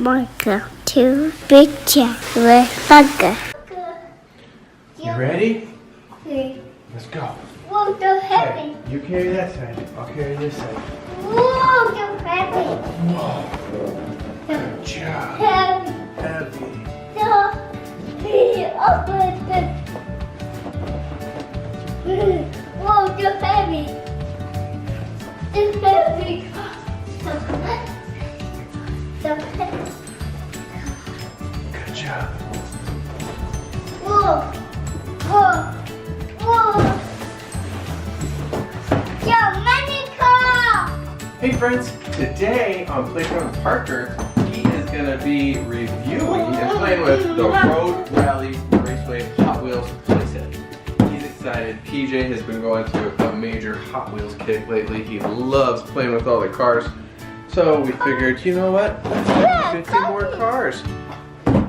Marker, 2 big jack with Thugger. You ready? Okay. Let's go. Whoa, so heavy. Okay, you carry that side. I'll carry this side. Whoa, so heavy. Whoa. Good job. Heavy. Heavy. So whoa, so heavy. It's heavy. So heavy. Good job. Whoa. Whoa. Whoa. So many cars. Hey friends, today on Playtime with Parker, he is going to be reviewing and playing with the Road Rally Raceway Hot Wheels playset. He's excited. PJ has been going through a major Hot Wheels kick lately. He loves playing with all the cars. So we figured, you know what? Let's get 50 more cars.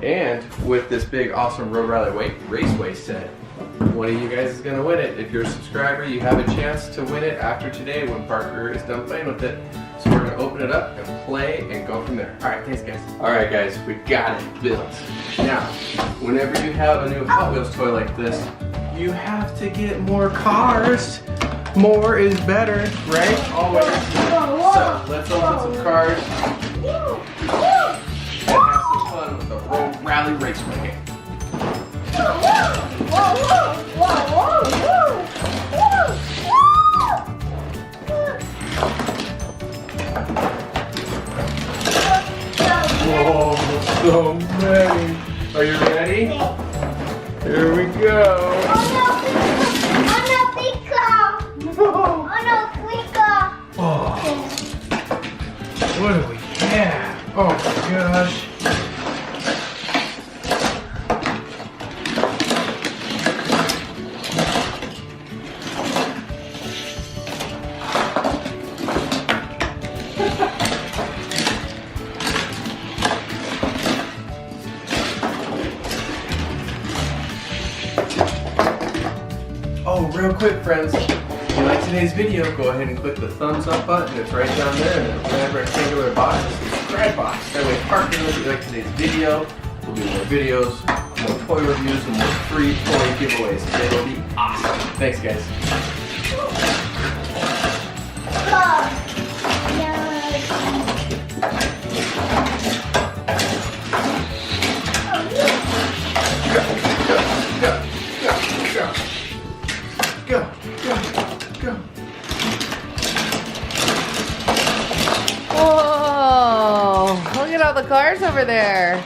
And with this big awesome Road Rally Raceway set, one of you guys is going to win it. If you're a subscriber, you have a chance to win it after today when Parker is done playing with it. So we're going to open it up and play and go from there. Alright, thanks guys. Alright guys, we got it built. Now, whenever you have a new Hot Wheels toy like this, you have to get more cars. More is better, right? Always. So, let's open some cars and have some fun with the Road Rally Raceway game. Whoa, so many. Are you ready? Here we go. Oh, what do we have? Oh my gosh. Oh, real quick friends, if you like today's video, go ahead and click the thumbs up button. It's right down there in the red rectangular box, the subscribe box. That way Parker knows you like today's video. We'll do more videos, more toy reviews, and more free toy giveaways. Today will be awesome. Thanks guys. Go, go, go. Whoa! Look at all the cars over there.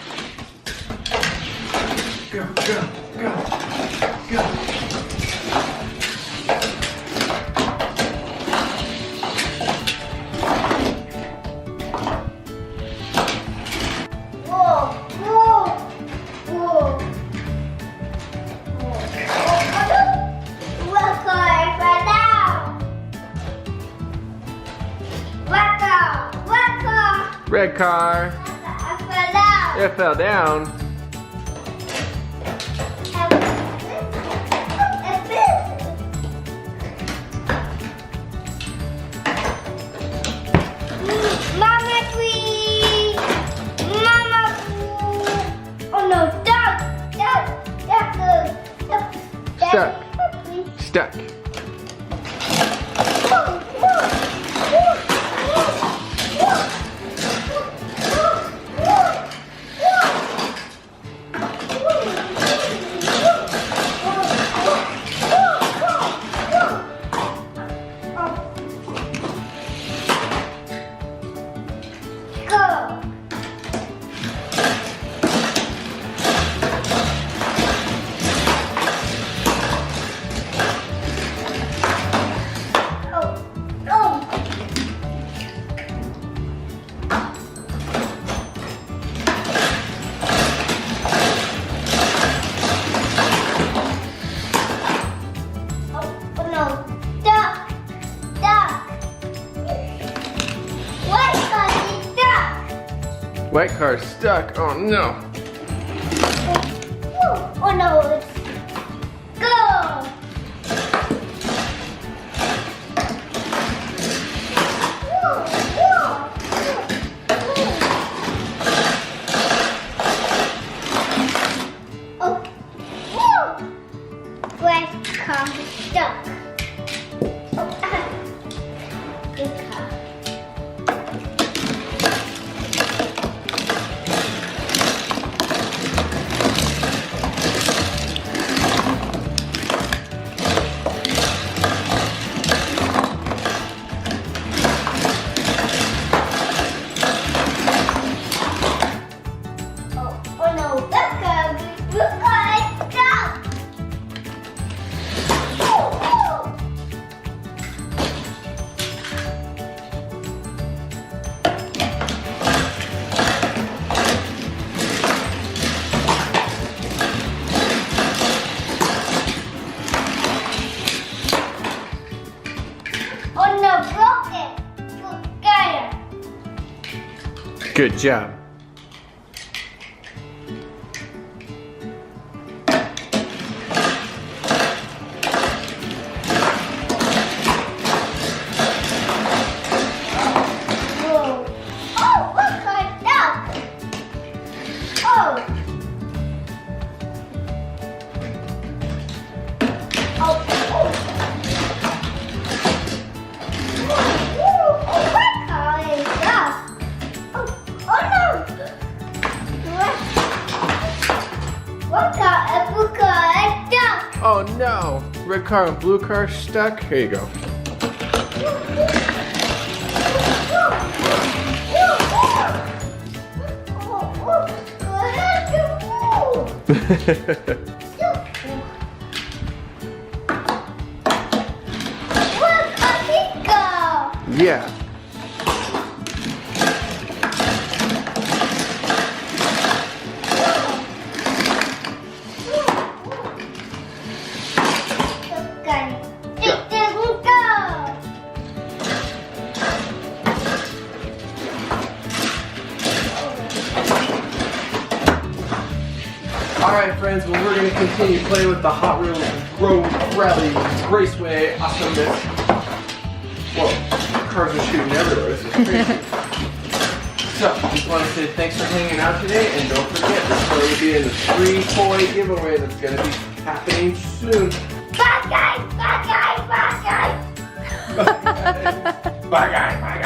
Go, go, go, go. Red car. It fell down. Mama tree. Mama tree. Oh no, duck. Stuck. White car stuck. Oh no. Oh no, let's go. Stuck. Good car. Oh no, that car is stuck. Oh no, broke it. Forget it. Good job. Whoa. Oh, look like that. Oh. Oh. Oh. Oh, that car is stuck. Oh no. What car? A blue car is stuck. Oh no! Red car and blue car stuck. Here you go. Yeah. Alright friends, well we're going to continue playing with the Hot Wheels Road Rally Raceway awesomeness. Whoa, cars are shooting everywhere, this is crazy. So, just want to say thanks for hanging out today, and don't forget, this toy will be in the free toy giveaway that's going to be happening soon. Bye guys, bye guys, bye guys. Bye guys, bye